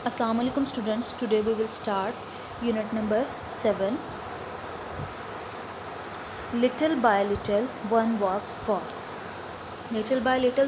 Assalamu alaikum students. Today we will start unit number 7. Little by little one walks far. Little by little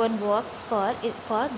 one walks far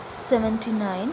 79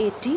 80.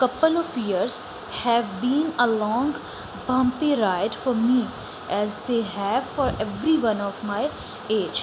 couple of years have been a long bumpy ride for me as they have for everyone of my age.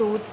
2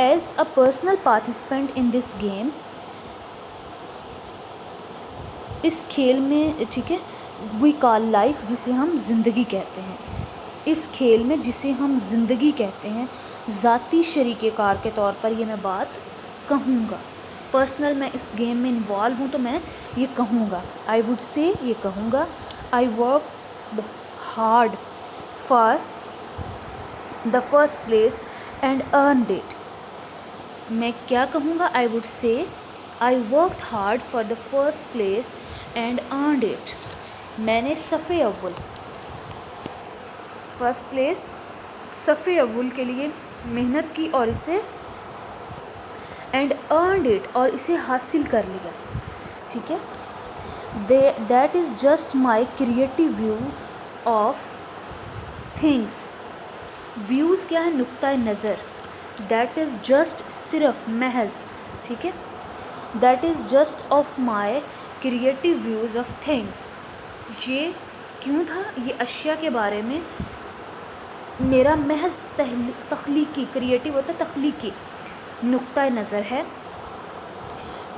as a personal participant in this game, اس کھیل میں، ٹھیک ہے، وی call life, جسے ہم زندگی کہتے ہیں، اس کھیل میں جسے ہم زندگی کہتے ہیں، ذاتی شریک کار کے طور پر یہ میں بات کہوں گا. پرسنل میں اس گیم میں انوالو ہوں تو میں یہ کہوں گا. آئی وڈ سے، یہ کہوں گا. I worked hard for the first place and earned it. میں کیا کہوں گا؟ I would say I worked hard for the first place and earned it. میں نے صفِ اول، فرسٹ پلیس، صفِ اول کے لیے محنت کی اور اسے اینڈ ارنڈ اٹ، اور اسے حاصل کر لیا. ٹھیک ہے. That is just my creative view of things. Views کیا ہے؟ نقطۂ نظر. دیٹ از جسٹ، صرف، محض. ٹھیک ہے. That is just of my creative views of things. یہ کیوں تھا؟ یہ اشیاء کے بارے میں میرا محض تخلیقی، کریٹیو ہوتا ہے تخلیقی، نقطۂ نظر ہے.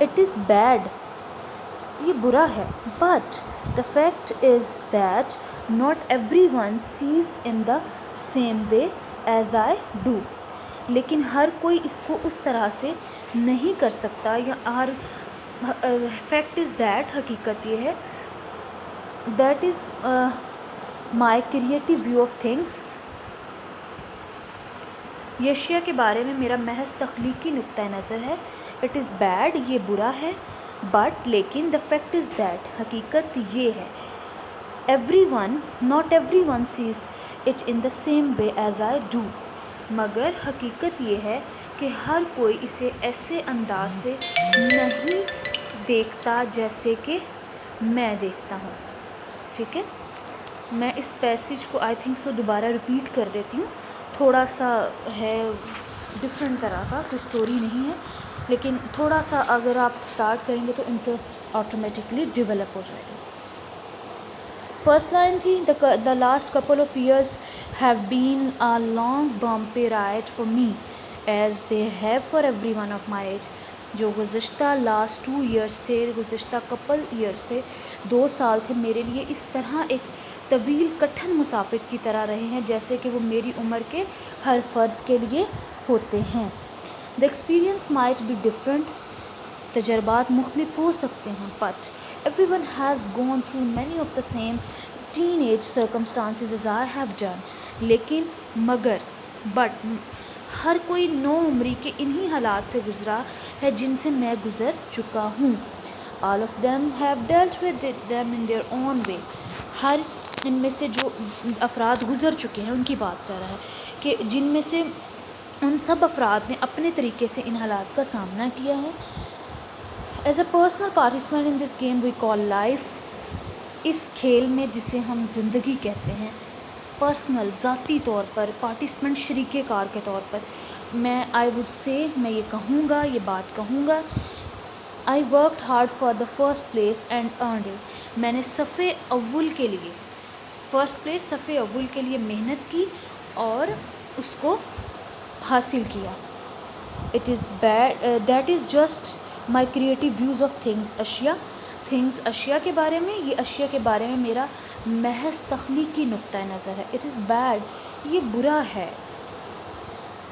اٹ از بیڈ، یہ برا ہے. But the fact is that not everyone says in the same way as I do. لیکن ہر کوئی اس کو اس طرح سے نہیں کر سکتا، یا ہر فیکٹ از دیٹ، حقیقت یہ ہے، that is my creative view of things. یہ اشیاء کے بارے میں میرا محض تخلیقی نقطۂ نظر ہے. اٹ از بیڈ، یہ برا ہے. بٹ، لیکن، دا فیکٹ از دیٹ، حقیقت یہ ہے، everyone, not everyone says it in the same way as I do. مگر حقیقت یہ ہے کہ ہر کوئی اسے ایسے انداز سے نہیں دیکھتا جیسے کہ میں دیکھتا ہوں. ٹھیک ہے. میں اس پیسیج کو آئی تھنک سو دوبارہ ریپیٹ کر دیتی ہوں. تھوڑا سا ہے ڈفرینٹ طرح کا، کوئی اسٹوری نہیں ہے، لیکن تھوڑا سا اگر آپ اسٹارٹ کریں گے تو انٹرسٹ آٹومیٹکلی ڈیولپ ہو جائے گا. فرسٹ لائن تھی، the last couple of years have been a long bumpy ride for me as they have for everyone of my age. جو گزشتہ لاسٹ 2 ایئرس تھے، گزشتہ کپل ایئرس تھے، 2 سال تھے میرے لیے اس طرح ایک طویل کٹھن مسافت کی طرح رہے ہیں جیسے کہ وہ میری عمر کے ہر فرد کے لیے ہوتے ہیں. The experience might be different, تجربات مختلف ہو سکتے ہیں، but everyone has gone through many of the same teenage circumstances as I have done. لیکن، مگر، بٹ، ہر کوئی نو عمری کے انہی حالات سے گزرا ہے جن سے میں گزر چکا ہوں. All of them have dealt with them in their own way. ہر ان میں سے جو افراد گزر چکے ہیں ان کی بات کر رہا ہے کہ جن میں سے ان سب افراد نے اپنے طریقے سے ان حالات کا سامنا کیا ہے. As a personal participant in this game we call life. اس کھیل میں جسے ہم زندگی کہتے ہیں، پرسنل، ذاتی طور پر، پارٹیسپینٹ، شریک کار کے طور پر، میں آئی وڈ سے، میں یہ کہوں گا، یہ بات کہوں گا. I worked hard for the first place and earned it. میں نے صفِ اول کے لیے، فرسٹ پلیس، صفِ اول کے لیے محنت کی اور اس کو حاصل کیا. It is bad, that is just my creative views of things. اشیاء، تھنگس، اشیاء کے بارے میں، یہ اشیاء کے بارے میں میرا محض تخلیقی نقطۂ نظر ہے. اٹ از بیڈ، یہ برا ہے.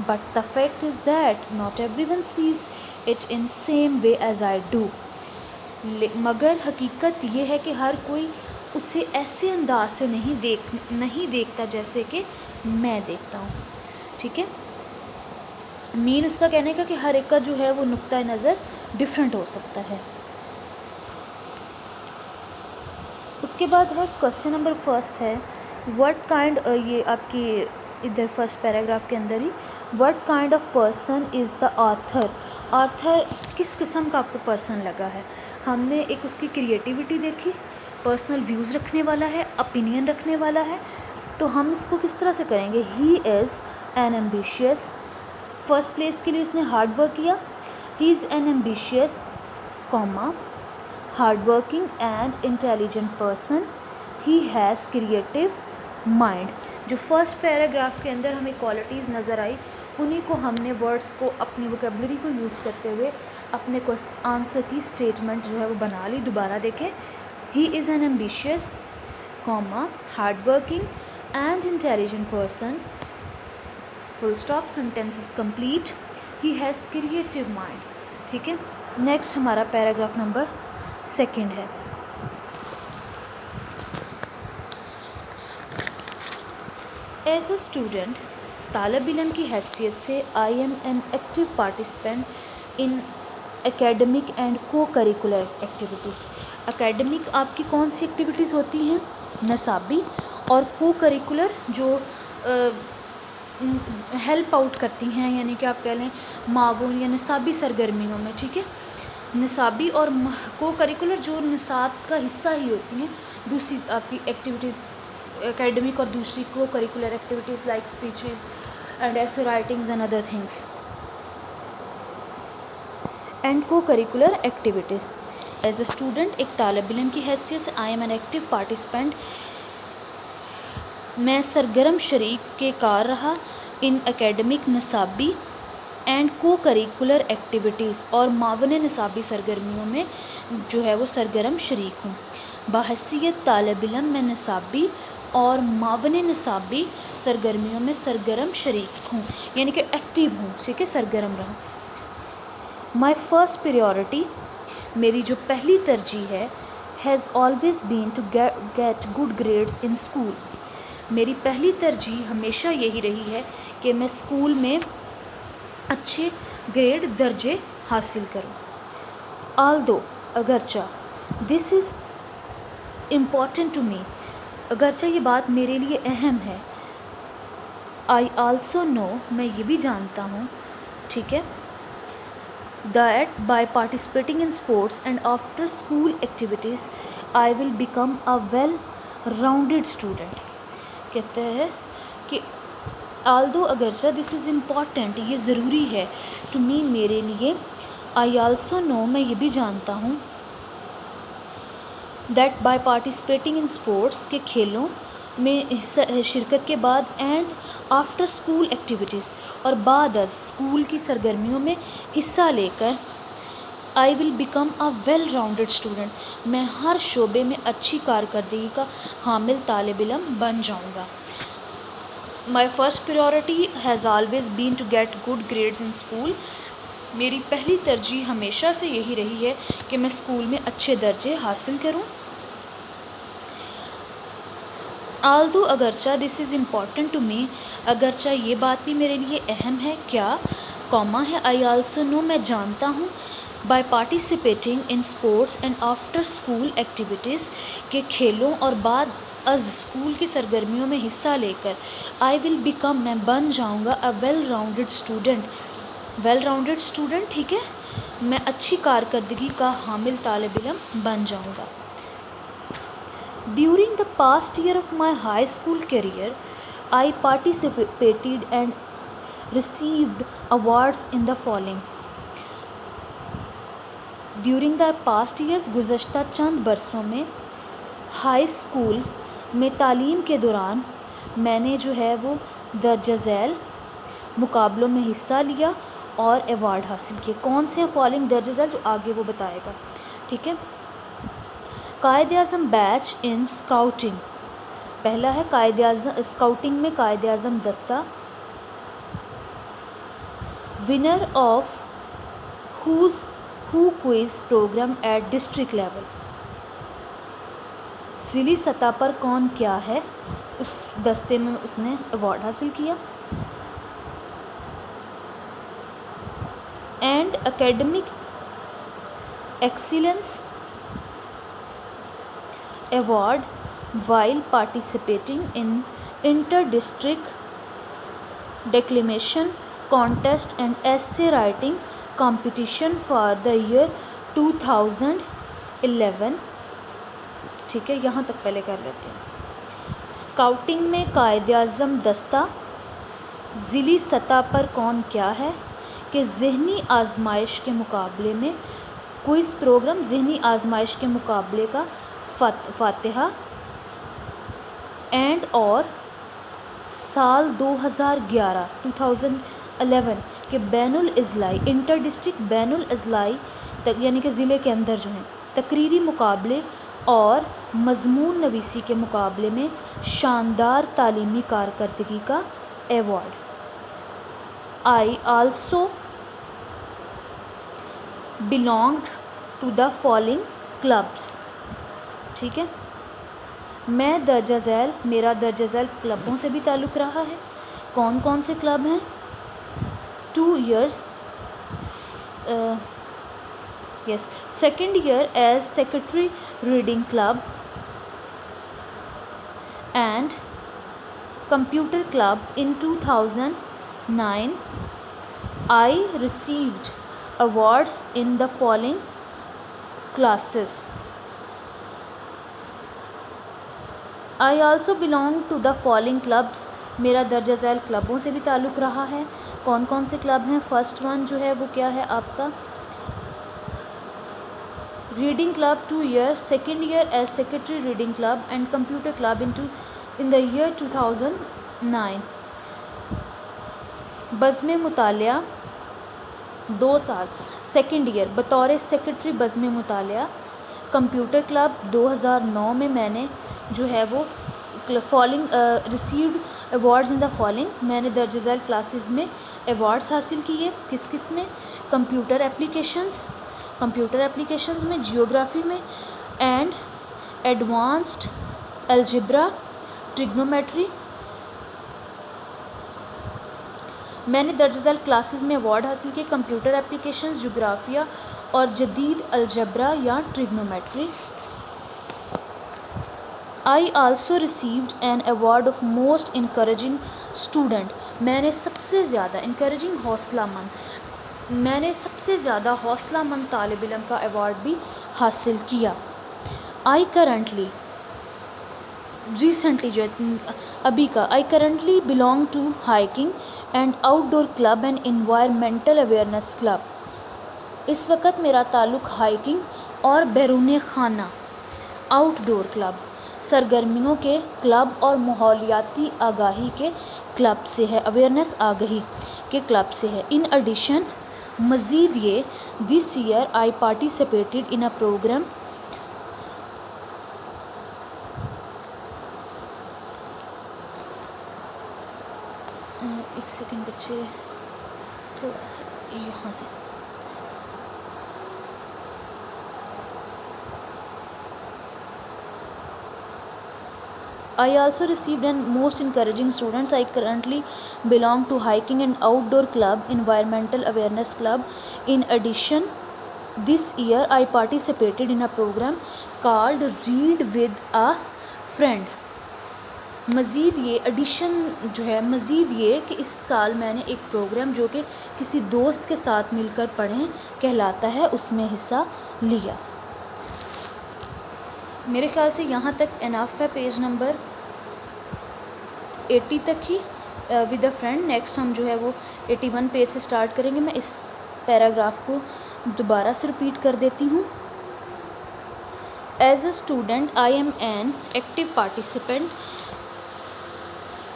But the fact is that not everyone says it in same way as I do. مگر حقیقت یہ ہے کہ ہر کوئی اسے ایسے انداز سے نہیں دیکھتا جیسے کہ میں دیکھتا ہوں. ٹھیک ہے. مین اس کا کہنے کا کہ ہر ایک کا جو ہے وہ نقطۂ نظر ڈفرینٹ ہو سکتا ہے. اس کے بعد ہے کوشچن نمبر فرسٹ ہے وٹ کائنڈ، یہ آپ کی ادھر فرسٹ پیراگراف کے اندر ہی، what kind of person is the author. Author کس قسم کا آپ کو پرسن لگا ہے؟ ہم نے ایک اس کی کریٹیوٹی دیکھی، پرسنل ویوز رکھنے والا ہے، اوپینین رکھنے والا ہے. تو ہم اس کو کس طرح سے کریں گے؟ He is an ambitious. First place کے لیے اس نے ہارڈ ورک کیا. He is an ambitious, hard working and intelligent person. He has creative mind. جو فرسٹ پیراگراف کے اندر ہمیں کوالٹیز نظر آئی انہیں کو ہم نے ورڈس کو اپنی ووکیبلری کو یوز کرتے ہوئے اپنے آنسر کی اسٹیٹمنٹ جو ہے وہ بنا لی. دوبارہ دیکھیں. He is an ambitious comma hard working and intelligent person, full stop, sentence is complete. He has creative mind. ٹھیک ہے. نیکسٹ ہمارا پیراگراف نمبر 2 ہے. ایز اے اسٹوڈنٹ, طالب علم کی حیثیت سے I am an active participant in academic and co curricular activities. Academic آپ کی کون سی ایکٹیویٹیز ہوتی ہیں؟ نصابی. اور کو کریکولر جو ہیلپ آؤٹ کرتی ہیں, یعنی کہ آپ کہہ لیں معاون یا نصابی سرگرمیوں میں. ٹھیک ہے. نصابی اور کو کریکولر جو نصاب کا حصہ ہی ہوتی ہیں. دوسری آپ کی ایکٹیویٹیز اکیڈمک اور دوسری co curricular activities like speeches and essay writings and other things. And co curricular activities. As a student, ایک طالب علم کی حیثیت سے I am an active participant, میں سرگرم شریک کے کار رہا ان اکیڈمک نصابی اینڈ کو کریکولر ایکٹیویٹیز, اور معاون نصابی سرگرمیوں میں جو ہے وہ سرگرم شریک ہوں. بحیثیت طالب علم میں نصابی اور معاون نصابی سرگرمیوں میں سرگرم شریک ہوں, یعنی کہ ایکٹیو ہوں. ٹھیک ہے, سرگرم رہوں. مائی فرسٹ پریورٹی, میری جو پہلی ترجیح ہے, has always been to get good grades in school. میری پہلی ترجیح ہمیشہ یہی رہی ہے کہ میں اسکول میں اچھے گریڈ درجے حاصل کروں. آلدو, اگرچہ, دس از امپورٹنٹ ٹو می, اگرچہ یہ بات میرے لیے اہم ہے. آئی آلسو نو, میں یہ بھی جانتا ہوں. ٹھیک ہے. That by participating in sports and after school activities I will become a well rounded student. کہتے ہیں کہ آلدو, اگرچہ, دس از امپورٹنٹ, یہ ضروری ہے, ٹو می, میرے لیے. آئی آلسو نو, میں یہ بھی جانتا ہوں. That by participating in sports, کے کھیلوں میں شرکت کے بعد, اینڈ آفٹر اسکول ایکٹیویٹیز, اور بعد از اسکول کی سرگرمیوں میں حصہ لے کر, I will become a well rounded student, میں ہر شعبے میں اچھی کارکردگی کا حامل طالب علم بن جاؤں گا. My first priority has always been to get good grades in school. میری پہلی ترجیح ہمیشہ سے یہی رہی ہے کہ میں اسکول میں اچھے درجے حاصل کروں. آلدو, اگرچہ, دس از امپورٹنٹ ٹو می, اگرچہ یہ بات بھی میرے لیے اہم ہے. کیا, کوما ہے, آئی آلسو نو, میں جانتا ہوں. By participating in sports and after school activities, کے کھیلوں اور بعد از اسکول کی سرگرمیوں میں حصہ لے کر, آئی ول بیکم, میں بن جاؤں گا, a well rounded student, well rounded student. ٹھیک ہے, میں اچھی کارکردگی کا حامل طالب علم بن جاؤں گا. During the past year of my high school career, I participated and received awards in the following. During the past years, گزشتہ چند برسوں میں, ہائی اسکول میں تعلیم کے دوران میں نے جو ہے وہ درجہ ذیل مقابلوں میں حصہ لیا اور ایوارڈ حاصل کیے. کون سے فالوئنگ درجہ ذیل, جو آگے وہ بتائے گا. ٹھیک ہے. قائد اعظم بیچ ان اسکاؤٹنگ, پہلا ہے قائد اعظم اسکاؤٹنگ میں قائد اعظم دستہ. Winner of who quiz programme at district level, ضلعی سطح پر کون کیا ہے, اس دستے میں اس نے ایوارڈ حاصل کیا. And academic excellence award while participating in inter district declamation contest and essay writing competition for the year 2011. ٹھیک ہے, یہاں تک پہلے کر لیتے ہیں. اسکاؤٹنگ میں قائد اعظم دستہ, ضلعی سطح پر کون کیا ہے, کہ ذہنی آزمائش کے مقابلے میں کوئز پروگرام, ذہنی آزمائش کے مقابلے کا فاتحہ. اینڈ اور سال 2011 11 کہ بین الاضلاعی انٹر ڈسٹرکٹ بین الاضلاعی یعنی کہ ضلع کے اندر جو ہیں تقریری مقابلے اور مضمون نویسی کے مقابلے میں شاندار تعلیمی کارکردگی کا award. I also belonged to the following clubs. ٹھیک ہے. میں درجہ ذیل میرا درجہ ذیل کلبوں سے بھی تعلق رہا ہے. کون کون سے کلب ہیں؟ 2 years yes second year as secretary reading club and computer club in 2009. I received awards in the following classes. I also belong to the following clubs. میرا درجہ ذیل کلبوں سے بھی تعلق رہا ہے. کون کون سے کلب ہیں؟ فرسٹ ون جو ہے وہ کیا ہے آپ کا reading club 2 years, second year as secretary reading club and computer club in the year 2009. بزم مطالعہ 2 سال سیکنڈ ایئر بطور سیکرٹری بزم مطالعہ. کمپیوٹر کلب 2009 میں میں نے جو ہے وہ falling received awards in the falling. میں نے درجہ ذیل کلاسز میں ایوارڈز حاصل کیے. کس کس میں؟ کمپیوٹر اپلیکیشنز میں، جیوگرافی میں اینڈ ایڈوانسڈ الجبرا ٹریگنومیٹری. میں نے درجہ ذیل کلاسز میں ایوارڈ حاصل کیے کمپیوٹر اپلیکیشنز، جغرافیہ اور جدید الجبرا یا trigonometry. I also received an award of most encouraging student. میں نے سب سے زیادہ انکریجنگ میں نے سب سے زیادہ حوصلہ مند طالب علم کا ایوارڈ بھی حاصل کیا. I currently belong to hiking and outdoor club and environmental awareness club. اس وقت میرا تعلق ہائکنگ اور بیرون خانہ آؤٹ ڈور کلب سرگرمیوں کے کلب اور ماحولیاتی آگاہی کے کلب سے ہے، اویئرنیس آگاہی کے کلب سے ہے. ان ایڈیشن مزید یہ this year I participated in a programme ایک سیکنڈ بچے تھوڑا سا یہاں سے I also received an most encouraging students. I currently belong to hiking and outdoor club, environmental awareness club. In addition, this year I participated in a program called Read with a Friend. مزید یہ edition جو ہے مزید یہ کہ اس سال میں نے ایک پروگرام جو کہ کسی دوست کے ساتھ مل کر پڑھیں کہلاتا ہے اس میں حصہ لیا. میرے خیال سے یہاں تک انف ہے پیج نمبر 80 تک ہی ود اے فرینڈ. نیکسٹ ہم جو ہے وہ 81 پیج سے سٹارٹ کریں گے. میں اس پیراگراف کو دوبارہ سے رپیٹ کر دیتی ہوں. As a student I am an active participant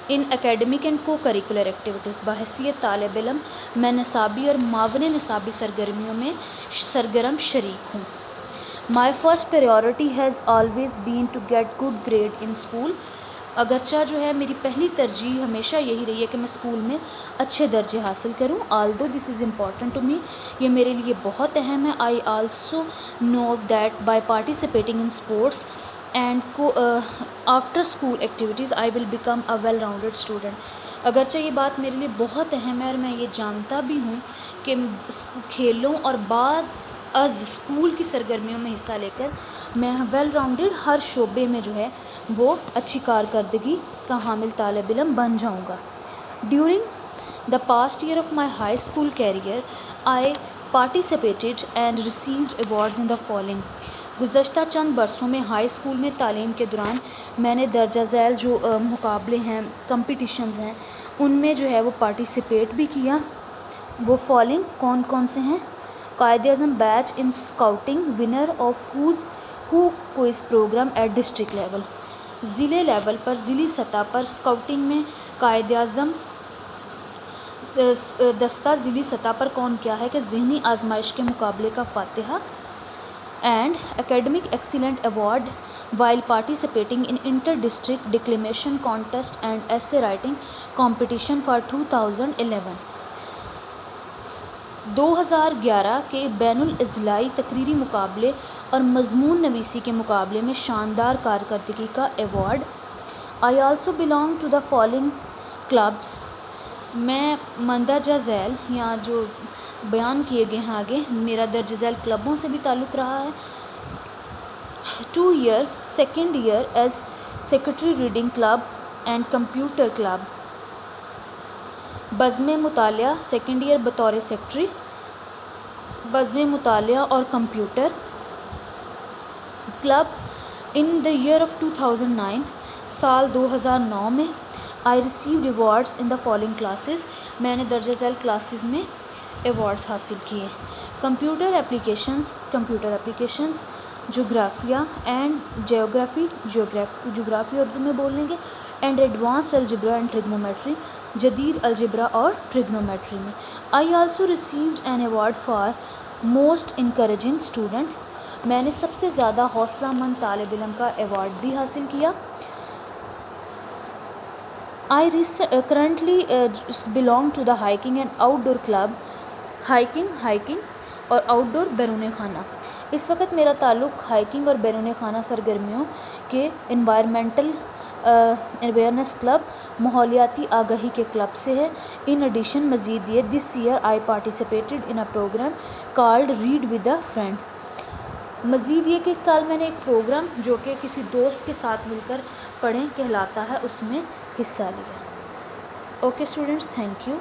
in academic and co curricular activities. بحیثیت طالب علم میں نصابی اور معاون نصابی سرگرمیوں میں سرگرم شریک ہوں. My first priority has always been to get good grade in school. اگرچہ جو ہے میری پہلی ترجیح ہمیشہ یہی رہی ہے کہ میں اسکول میں اچھے درجے حاصل کروں. although this is important to me, یہ میرے لیے بہت اہم ہے. I also know that by participating in sports and after school activities I will become a well-rounded student. اگرچہ یہ بات میرے لیے بہت اہم ہے اور میں یہ جانتا بھی ہوں کہ کھیلوں اور بعد از اسکول کی سرگرمیوں میں حصہ لے کر میں ویل راؤنڈیڈ ہر شعبے میں جو ہے وہ اچھی کارکردگی کا حامل طالب علم بن جاؤں گا. During the past year of my high school career I participated and received awards in the following. گزشتہ چند برسوں میں ہائی اسکول میں تعلیم کے دوران میں نے درجہ ذیل جو مقابلے ہیں کمپٹیشنز ہیں ان میں جو ہے وہ پارٹیسپیٹ بھی کیا. وہ فالوئنگ کون کون سے ہیں؟ Quaid Azam badge in scouting winner of who quiz programme at district level. ضلع لیول پر ضلعی سطح پر اسکاؤٹنگ میں قائد اعظم دستہ ذیلی سطح پر کون کیا ہے کہ ذہنی آزمائش کے مقابلے کا فاتحہ and academic excellent award while participating in inter-district declamation contest and essay writing competition for 2011 2011 کے بین الاضلاعی تقریری مقابلے اور مضمون نویسی کے مقابلے میں شاندار کارکردگی کا award. I also belong to the following clubs. میں مندرجہ ذیل یہاں جو بیان کیے گئے ہیں آگے میرا درج ذیل کلبوں سے بھی تعلق رہا ہے. 2 year second year as secretary reading club and computer club. بزم مطالعہ سیکنڈ ایئر بطور سیکٹری. بزم مطالعہ اور computer club in the year of 2009 سال 2009 میں. I received awards in the following classes. میں نے درجہ ذیل کلاسز میں ایوارڈز حاصل کیے. کمپیوٹر اپلیکیشنز جغرافیہ اینڈ جغرافی اردو میں بول لیں گے and advance algebra and trigonometry جدید الجبرا اور ٹریگنومیٹری میں. I also received an award for most encouraging student. میں نے سب سے زیادہ حوصلہ مند طالب علم کا ایوارڈ بھی حاصل کیا. I currently belong to the hiking and outdoor club. Hiking اور آؤٹ ڈور بیرون خانہ. اس وقت میرا تعلق ہائکنگ اور بیرون خانہ سرگرمیوں کے انوائرمنٹل اویئرنیس کلب ماحولیاتی آگاہی کے کلب سے ہے. ان ایڈیشن مزید یہ this year I participated in a programme called read with a friend. مزید یہ کہ اس سال میں نے ایک پروگرام جو کہ کسی دوست کے ساتھ مل کر پڑھیں کہلاتا ہے اس میں حصہ لیا. Okay students, thank you.